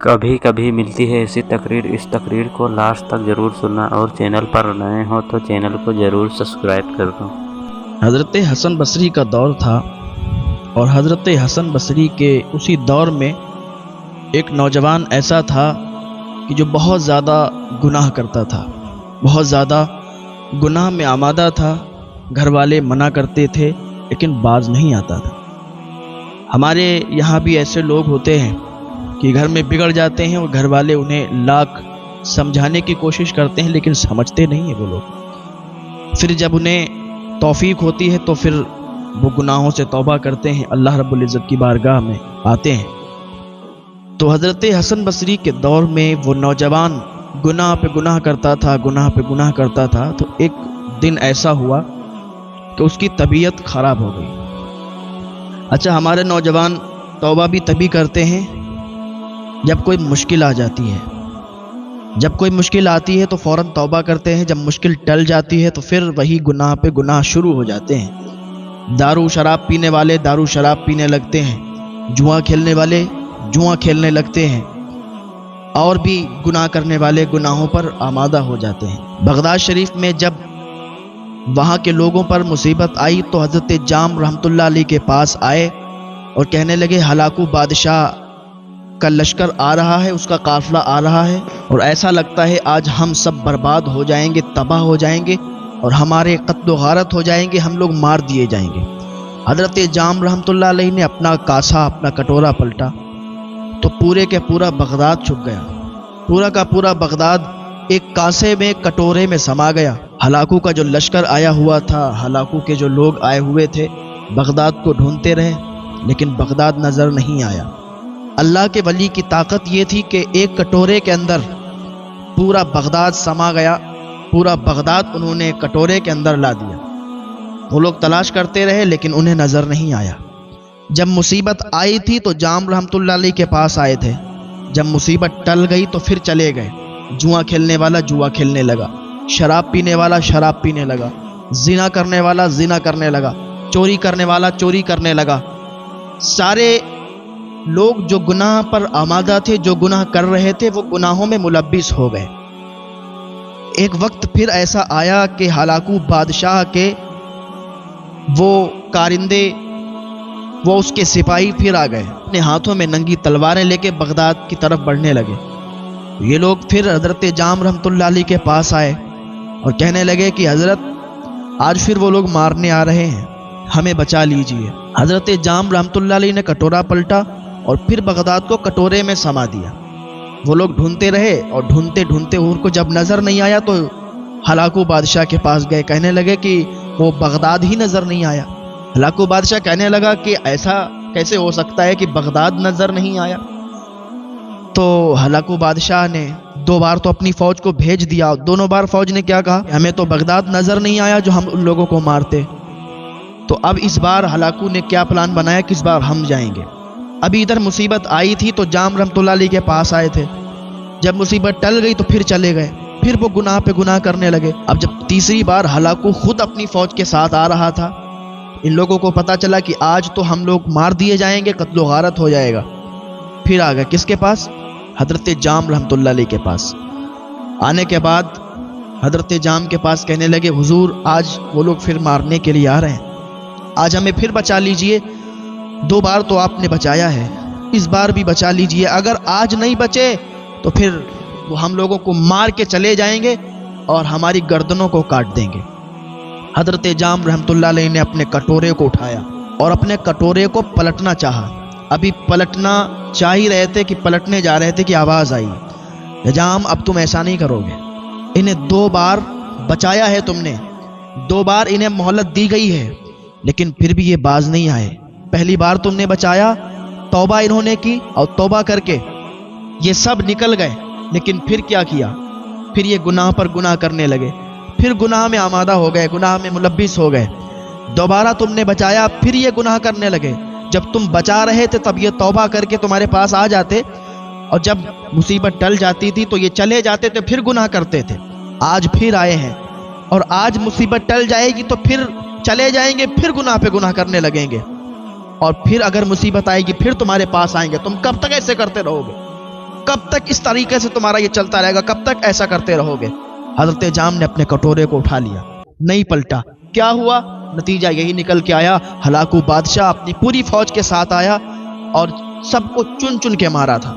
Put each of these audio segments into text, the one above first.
کبھی کبھی ملتی ہے ایسی تقریر، اس تقریر کو لاسٹ تک ضرور سننا، اور چینل پر نئے ہو تو چینل کو ضرور سبسکرائب کر دو۔ حضرت حسن بصری کا دور تھا، اور حضرت حسن بصری کے اسی دور میں ایک نوجوان ایسا تھا کہ جو بہت زیادہ گناہ کرتا تھا، بہت زیادہ گناہ میں آمادہ تھا۔ گھر والے منع کرتے تھے لیکن باز نہیں آتا تھا۔ ہمارے یہاں بھی ایسے لوگ ہوتے ہیں کہ گھر میں بگڑ جاتے ہیں اور گھر والے انہیں لاکھ سمجھانے کی کوشش کرتے ہیں لیکن سمجھتے نہیں ہیں وہ لوگ۔ پھر جب انہیں توفیق ہوتی ہے تو پھر وہ گناہوں سے توبہ کرتے ہیں، اللہ رب العزت کی بارگاہ میں آتے ہیں۔ تو حضرت حسن بصری کے دور میں وہ نوجوان گناہ پہ گناہ کرتا تھا، گناہ پہ گناہ کرتا تھا۔ تو ایک دن ایسا ہوا کہ اس کی طبیعت خراب ہو گئی۔ اچھا، ہمارے نوجوان توبہ بھی تبھی کرتے ہیں جب کوئی مشکل آ جاتی ہے۔ جب کوئی مشکل آتی ہے تو فوراً توبہ کرتے ہیں، جب مشکل ٹل جاتی ہے تو پھر وہی گناہ پہ گناہ شروع ہو جاتے ہیں۔ دارو شراب پینے والے دارو شراب پینے لگتے ہیں، جوا کھیلنے والے جوا کھیلنے لگتے ہیں، اور بھی گناہ کرنے والے گناہوں پر آمادہ ہو جاتے ہیں۔ بغداد شریف میں جب وہاں کے لوگوں پر مصیبت آئی تو حضرت جام رحمۃ اللہ علیہ کے پاس آئے اور کہنے لگے ہلاکو بادشاہ کا لشکر آ رہا ہے، اس کا قافلہ آ رہا ہے، اور ایسا لگتا ہے آج ہم سب برباد ہو جائیں گے، تباہ ہو جائیں گے، اور ہمارے قتل و غارت ہو جائیں گے، ہم لوگ مار دیے جائیں گے۔ حضرت جام رحمۃ اللہ علیہ نے اپنا کاسا، اپنا کٹورا پلٹا تو پورے کے پورا بغداد چھپ گیا۔ پورا کا پورا بغداد ایک کاسے میں، کٹورے میں سما گیا۔ ہلاکو کا جو لشکر آیا ہوا تھا، ہلاکو کے جو لوگ آئے ہوئے تھے، بغداد کو ڈھونڈتے رہے لیکن بغداد نظر نہیں آیا۔ اللہ کے ولی کی طاقت یہ تھی کہ ایک کٹورے کے اندر پورا بغداد سما گیا، پورا بغداد انہوں نے کٹورے کے اندر لا دیا۔ وہ لوگ تلاش کرتے رہے لیکن انہیں نظر نہیں آیا۔ جب مصیبت آئی تھی تو جام رحمۃ اللہ علیہ کے پاس آئے تھے، جب مصیبت ٹل گئی تو پھر چلے گئے۔ جوا کھیلنے والا جوا کھیلنے لگا، شراب پینے والا شراب پینے لگا، زنا کرنے والا زنا کرنے لگا، چوری کرنے والا چوری کرنے لگا۔ سارے لوگ جو گناہ پر آمادہ تھے، جو گناہ کر رہے تھے، وہ گناہوں میں ملبس ہو گئے۔ ایک وقت پھر ایسا آیا کہ ہلاکو بادشاہ کے وہ کارندے، وہ اس کے سپاہی پھر آ گئے، اپنے ہاتھوں میں ننگی تلواریں لے کے بغداد کی طرف بڑھنے لگے۔ یہ لوگ پھر حضرت جام رحمۃ اللہ علیہ کے پاس آئے اور کہنے لگے کہ حضرت آج پھر وہ لوگ مارنے آ رہے ہیں، ہمیں بچا لیجئے۔ حضرت جام رحمۃ اللہ علیہ نے کٹورا پلٹا اور پھر بغداد کو کٹورے میں سما دیا۔ وہ لوگ ڈھونڈتے رہے اور ڈھونڈتے ڈھونڈتے ان کو جب نظر نہیں آیا تو ہلاکو بادشاہ کے پاس گئے، کہنے لگے کہ وہ بغداد ہی نظر نہیں آیا۔ ہلاکو بادشاہ کہنے لگا کہ ایسا کیسے ہو سکتا ہے کہ بغداد نظر نہیں آیا؟ تو ہلاکو بادشاہ نے 2 بار تو اپنی فوج کو بھیج دیا، دونوں بار فوج نے کیا کہا، ہمیں تو بغداد نظر نہیں آیا جو ہم ان لوگوں کو مارتے۔ تو اب اس بار ہلاکو نے کیا پلان بنایا کہ اس بار ہم جائیں گے۔ ابھی ادھر مصیبت آئی تھی تو جام رحمۃ اللہ علیہ کے پاس آئے تھے، جب مصیبت ٹل گئی تو پھر چلے گئے، پھر وہ گناہ پہ گناہ کرنے لگے۔ اب جب تیسری بار ہلاکو خود اپنی فوج کے ساتھ آ رہا تھا، ان لوگوں کو پتا چلا کہ آج تو ہم لوگ مار دیے جائیں گے، قتل و غارت ہو جائے گا۔ پھر آ گئے کس کے پاس؟ حضرت جام رحمۃ اللہ علیہ کے پاس۔ آنے کے بعد حضرت جام کے پاس کہنے لگے حضور آج وہ لوگ پھر مارنے کے لیے آ رہے ہیں، آج ہمیں پھر بچا لیجئے۔ 2 بار تو آپ نے بچایا ہے، اس بار بھی بچا لیجئے، اگر آج نہیں بچے تو پھر وہ ہم لوگوں کو مار کے چلے جائیں گے اور ہماری گردنوں کو کاٹ دیں گے۔ حضرت جام رحمۃ اللہ علیہ نے اپنے کٹورے کو اٹھایا اور اپنے کٹورے کو پلٹنا چاہا۔ ابھی پلٹنا چاہ ہی رہے تھے کہ پلٹنے جا رہے تھے کہ آواز آئی، جام اب تم ایسا نہیں کرو گے، انہیں 2 بار بچایا ہے تم نے، 2 بار انہیں مہلت دی گئی ہے لیکن پھر بھی یہ باز نہیں آئے۔ پہلی بار تم نے بچایا، توبہ انہوں نے کی اور توبہ کر کے یہ سب نکل گئے، لیکن پھر کیا کیا، پھر یہ گناہ پر گناہ کرنے لگے، پھر گناہ میں آمادہ ہو گئے، گناہ میں ملبس ہو گئے۔ دوبارہ تم نے بچایا، پھر یہ گناہ کرنے لگے۔ جب تم بچا رہے تھے تب یہ توبہ کر کے تمہارے پاس آ جاتے، اور جب مصیبت ٹل جاتی تھی تو یہ چلے جاتے تھے، پھر گناہ کرتے تھے۔ آج پھر آئے ہیں اور آج مصیبت ٹل جائے گی تو پھر چلے جائیں گے، پھر گناہ پہ گناہ کرنے لگیں گے، اور پھر اگر مصیبت آئے گی پھر تمہارے پاس آئیں گے۔ تم کب تک ایسے کرتے رہو گے؟ کب تک اس طریقے سے تمہارا یہ چلتا رہے گا؟ کب تک ایسا کرتے رہو گے؟ حضرت جام نے اپنے کٹورے کو اٹھا لیا، نہیں پلٹا۔ کیا ہوا؟ نتیجہ یہی نکل کے آیا، ہلاکو بادشاہ اپنی پوری فوج کے ساتھ آیا اور سب کو چن چن کے مارا تھا،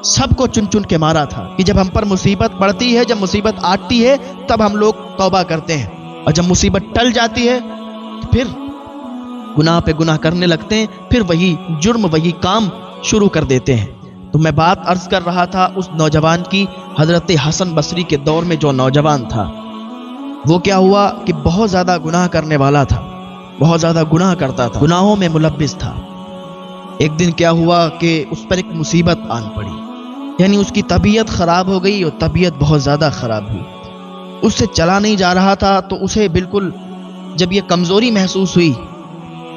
سب کو چن چن کے مارا تھا کہ جب ہم پر مصیبت پڑتی ہے، جب مصیبت آتی ہے تب ہم لوگ توبہ کرتے ہیں، اور جب مصیبت ٹل جاتی ہے پھر گناہ پہ گناہ کرنے لگتے ہیں، پھر وہی جرم وہی کام شروع کر دیتے ہیں۔ تو میں بات عرض کر رہا تھا اس نوجوان کی، حضرت حسن بصری کے دور میں جو نوجوان تھا وہ کیا ہوا کہ بہت زیادہ گناہ کرنے والا تھا، بہت زیادہ گناہ کرتا تھا، گناہوں میں ملوث تھا۔ ایک دن کیا ہوا کہ اس پر ایک مصیبت آن پڑی، یعنی اس کی طبیعت خراب ہو گئی، اور طبیعت بہت زیادہ خراب ہوئی، اس سے چلا نہیں جا رہا تھا۔ تو اسے بالکل جب یہ کمزوری محسوس ہوئی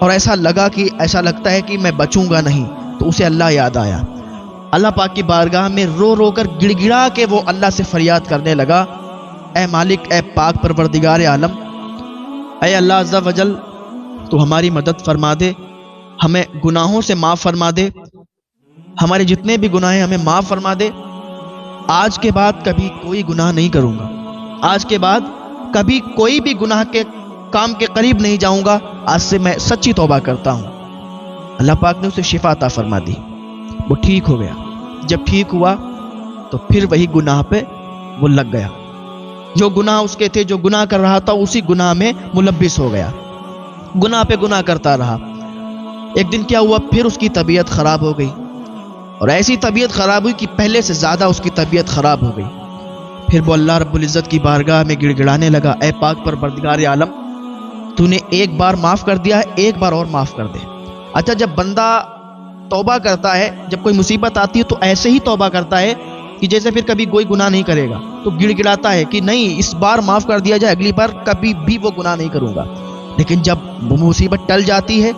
اور ایسا لگا کہ ایسا لگتا ہے کہ میں بچوں گا نہیں، تو اسے اللہ یاد آیا۔ اللہ پاک کی بارگاہ میں رو رو کر گڑ گڑا کے وہ اللہ سے فریاد کرنے لگا، اے مالک، اے پاک پروردگار عالم، اے اللہ عز و جل، تو ہماری مدد فرما دے، ہمیں گناہوں سے معاف فرما دے، ہمارے جتنے بھی گناہ ہیں ہمیں معاف فرما دے، آج کے بعد کبھی کوئی گناہ نہیں کروں گا، آج کے بعد کبھی کوئی بھی گناہ کے کام کے قریب نہیں جاؤں گا، آج سے میں سچی توبہ کرتا ہوں۔ اللہ پاک نے اسے شفا عطا فرما دی، وہ ٹھیک ہو گیا۔ جب ٹھیک ہوا تو پھر وہی گناہ پہ وہ لگ گیا، جو گناہ اس کے تھے، جو گناہ کر رہا تھا اسی گناہ میں ملبس ہو گیا، گناہ پہ گناہ کرتا رہا۔ ایک دن کیا ہوا، پھر اس کی طبیعت خراب ہو گئی، اور ایسی طبیعت خراب ہوئی کہ پہلے سے زیادہ اس کی طبیعت خراب ہو گئی۔ پھر وہ اللہ رب العزت کی بارگاہ میں گڑ گڑانے لگا، اے پاک پروردگار عالم، تو نے ایک بار معاف کر دیا ہے، ایک بار اور معاف کر دے۔ اچھا، جب بندہ توبہ کرتا ہے، جب کوئی مصیبت آتی ہے تو ایسے ہی توبہ کرتا ہے کہ جیسے پھر کبھی کوئی گناہ نہیں کرے گا، تو گڑ گڑاتا ہے کہ نہیں، اس بار معاف کر دیا جائے، اگلی بار کبھی بھی وہ گناہ نہیں کروں گا۔ لیکن جب وہ مصیبت ٹل جاتی ہے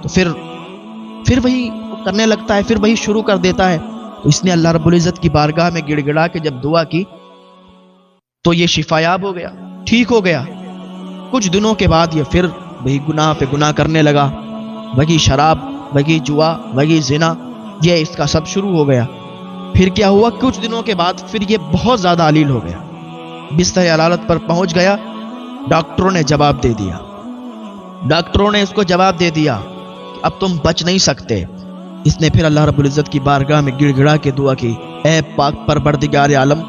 تو پھر وہی کرنے لگتا ہے، پھر وہی شروع کر دیتا ہے۔ تو اس نے اللہ رب العزت کی بارگاہ میں گڑ گڑا کے جب دعا کی تو یہ شفایاب ہو گیا، ٹھیک ہو گیا۔ کچھ دنوں کے بعد یہ پھر وہی گناہ پہ گناہ کرنے لگا، وہی شراب، وہی جوا، وہی زنا، یہ اس کا سب شروع ہو گیا۔ پھر کیا ہوا، کچھ دنوں کے بعد پھر یہ بہت زیادہ علیل ہو گیا، بستر عدالت پر پہنچ گیا۔ ڈاکٹروں نے جواب دے دیا، ڈاکٹروں نے اس کو جواب دے دیا کہ اب تم بچ نہیں سکتے۔ اس نے پھر اللہ رب العزت کی بارگاہ میں گڑ گڑا کے دعا کی، اے پاک پروردگار عالم،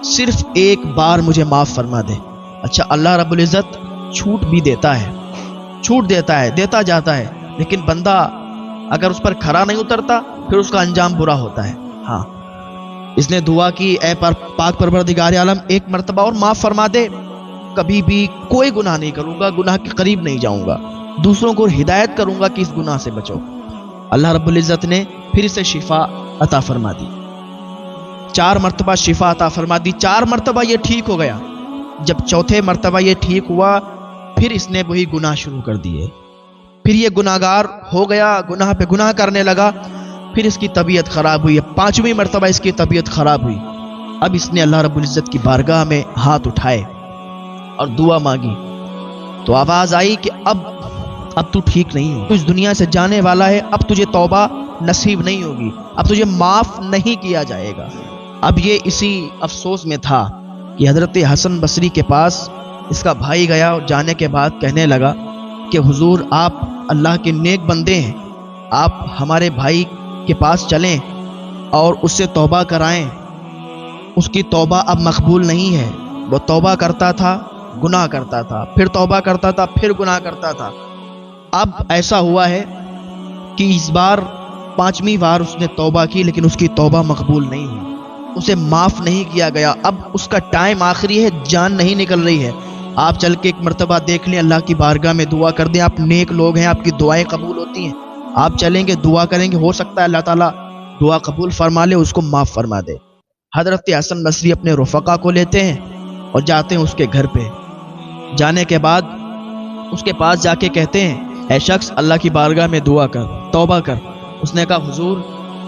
صرف ایک بار مجھے معاف فرما دے۔ اچھا، اللہ رب العزت چھوٹ بھی دیتا ہے، چھوٹ دیتا ہے، دیتا جاتا ہے، لیکن بندہ اگر اس پر کھرا نہیں اترتا پھر اس کا انجام برا ہوتا ہے۔ ہاں، اس نے دعا کی، اے پاک پروردگار عالم، ایک مرتبہ اور معاف فرما دے، کبھی بھی کوئی گناہ نہیں کروں گا، گناہ کے قریب نہیں جاؤں گا، دوسروں کو ہدایت کروں گا کہ اس گناہ سے بچو۔ اللہ رب العزت نے پھر اسے شفا عطا فرما دی، 4 مرتبہ شفا عطا فرما دی، 4 مرتبہ یہ ٹھیک ہو گیا۔ جب چوتھے مرتبہ یہ ٹھیک ہوا پھر اس نے وہی گناہ شروع کر دیے، پھر یہ گناہگار ہو گیا، گناہ پہ گناہ کرنے لگا، پھر اس کی طبیعت خراب ہوئی۔ 5ویں مرتبہ اس کی طبیعت خراب ہوئی۔ اب اس نے اللہ رب العزت کی بارگاہ میں ہاتھ اٹھائے اور دعا مانگی، تو آواز آئی کہ اب تو ٹھیک نہیں ہو، تو اس دنیا سے جانے والا ہے، اب تجھے توبہ نصیب نہیں ہوگی، اب تجھے معاف نہیں کیا جائے گا۔ اب یہ اسی افسوس میں تھا کہ حضرت حسن بصری کے پاس اس کا بھائی گیا، اور جانے کے بعد کہنے لگا کہ حضور، آپ اللہ کے نیک بندے ہیں، آپ ہمارے بھائی کے پاس چلیں اور اس سے توبہ کرائیں، اس کی توبہ اب مقبول نہیں ہے، وہ توبہ کرتا تھا، گناہ کرتا تھا، پھر توبہ کرتا تھا، پھر گناہ کرتا تھا۔ اب ایسا ہوا ہے کہ اس بار 5ویں بار اس نے توبہ کی، لیکن اس کی توبہ مقبول نہیں ہوئی، اسے معاف نہیں کیا گیا۔ اب اس کا ٹائم آخری ہے، جان نہیں نکل رہی ہے۔ آپ چل کے ایک مرتبہ دیکھ لیں، اللہ کی بارگاہ میں دعا کر دیں، آپ نیک لوگ ہیں، آپ کی دعائیں قبول ہوتی ہیں، آپ چلیں گے، دعا کریں گے، ہو سکتا ہے اللہ تعالیٰ دعا قبول فرما لے، اس کو معاف فرما دے۔ حضرت حسن بصری اپنے رفقا کو لیتے ہیں اور جاتے ہیں اس کے گھر پہ۔ جانے کے بعد اس کے پاس جا کے کہتے ہیں، اے شخص، اللہ کی بارگاہ میں دعا کر، توبہ کر۔ اس نے کہا، حضور،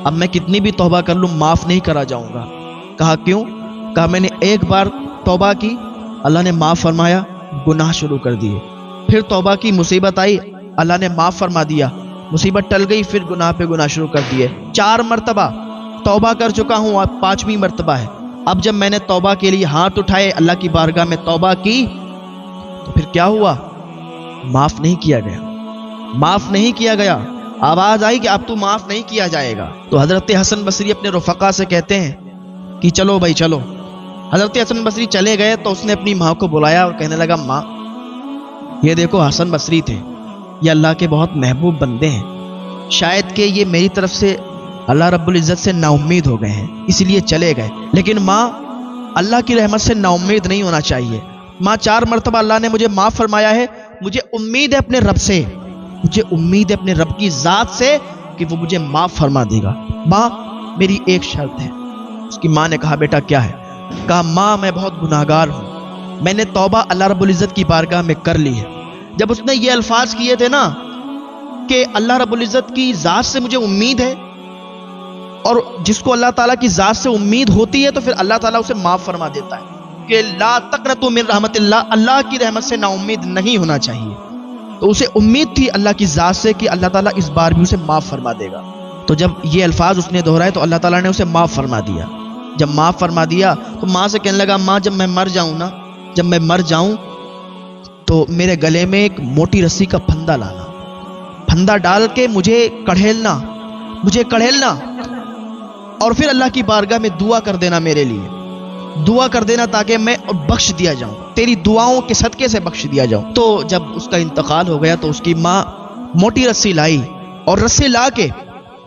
اب میں کتنی بھی توبہ کر لوں معاف نہیں کرا جاؤں گا۔ کہا کیوں؟ کہا میں نے ایک بار توبہ کی، اللہ نے معاف فرمایا، گناہ شروع کر دیے، پھر توبہ کی، مصیبت آئی، اللہ نے معاف فرما دیا، مصیبت ٹل گئی، پھر گناہ پہ گناہ شروع کر دیے۔ 4 مرتبہ توبہ کر چکا ہوں، اب 5ویں مرتبہ ہے۔ اب جب میں نے توبہ کے لیے ہاتھ اٹھائے، اللہ کی بارگاہ میں توبہ کی، تو پھر کیا ہوا؟ معاف نہیں کیا گیا، معاف نہیں کیا گیا۔ آواز آئی کہ اب تو معاف نہیں کیا جائے گا۔ تو حضرت حسن بصری اپنے رفقا سے کہتے ہیں کہ چلو بھائی چلو۔ حضرت حسن بصری چلے گئے تو اس نے اپنی ماں کو بلایا اور کہنے لگا، ماں یہ دیکھو حسن بصری تھے، یہ اللہ کے بہت محبوب بندے ہیں، شاید کہ یہ میری طرف سے اللہ رب العزت سے نا امید ہو گئے ہیں اس لیے چلے گئے، لیکن ماں اللہ کی رحمت سے نا امید نہیں ہونا چاہیے۔ ماں 4 مرتبہ اللہ نے مجھے معاف فرمایا ہے، مجھے امید ہے اپنے رب سے، مجھے امید ہے اپنے رب کی ذات سے کہ وہ مجھے معاف فرما دے گا۔ ماں میری ایک شرط ہے۔ اس کی ماں نے کہا، بیٹا کیا ہے؟ کہا، ماں میں بہت گناہگار ہوں، میں نے توبہ اللہ رب العزت کی بارگاہ میں کر لی ہے۔ جب اس نے یہ الفاظ کیے تھے نا کہ اللہ رب العزت کی ذات سے مجھے امید ہے، اور جس کو اللہ تعالیٰ کی ذات سے امید ہوتی ہے تو پھر اللہ تعالیٰ اسے معاف فرما دیتا ہے کہ لا تقنطوا من رحمت اللہ، اللہ کی رحمت سے نا امید نہیں ہونا چاہیے۔ تو اسے امید تھی اللہ کی ذات سے کہ اللہ تعالیٰ اس بار بھی اسے معاف فرما دے گا۔ تو جب یہ الفاظ اس نے دہرائے تو اللہ تعالیٰ نے اسے معاف فرما دیا۔ جب معاف فرما دیا تو ماں سے کہنے لگا، ماں جب میں مر جاؤں نا، جب میں مر جاؤں تو میرے گلے میں ایک موٹی رسی کا پھندا لانا، پھندا ڈال کے مجھے کڑھیلنا، اور پھر اللہ کی بارگاہ میں دعا کر دینا، میرے لیے دعا کر دینا تاکہ میں بخش دیا جاؤں، تیری دعاؤں کے صدقے سے بخش دیا جاؤں۔ تو جب اس کا انتقال ہو گیا تو اس کی ماں موٹی رسی لائی، اور رسی لا کے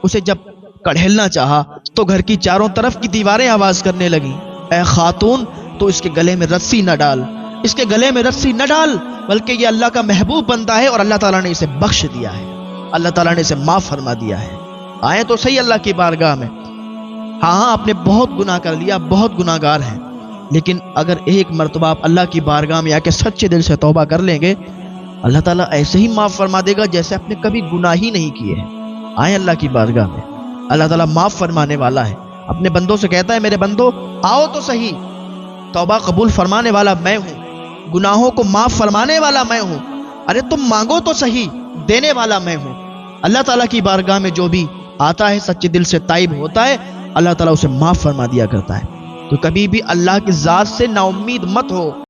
اسے جب کڑھیلنا چاہا تو گھر کی چاروں طرف کی دیواریں آواز کرنے لگی، اے خاتون تو اس کے گلے میں رسی نہ ڈال، اس کے گلے میں رسی نہ ڈال، بلکہ یہ اللہ کا محبوب بندہ ہے اور اللہ تعالیٰ نے اسے بخش دیا ہے، اللہ تعالیٰ نے اسے معاف فرما دیا ہے۔ آئیں تو صحیح اللہ کی بارگاہ میں۔ ہاں آپ نے بہت گناہ کر لیا، بہت گناہ گار ہیں، لیکن اگر ایک مرتبہ آپ اللہ کی بارگاہ میں آ کے سچے دل سے توبہ کر لیں گے، اللہ تعالیٰ ایسے ہی معاف فرما دے گا جیسے آپ نے کبھی گناہ ہی نہیں کیے ہیں۔ آئیں اللہ کی بارگاہ میں، اللہ تعالیٰ معاف فرمانے والا ہے۔ اپنے بندوں سے کہتا ہے، میرے بندو آؤ تو صحیح، توبہ قبول فرمانے والا میں ہوں، گناہوں کو معاف فرمانے والا میں ہوں، ارے تم مانگو تو صحیح، دینے والا میں ہوں۔ اللہ تعالیٰ کی بارگاہ میں جو بھی آتا ہے سچے دل سے تائب ہوتا ہے، اللہ تعالیٰ اسے معاف فرما دیا کرتا ہے۔ تو کبھی بھی اللہ کی ذات سے نا امید مت ہو۔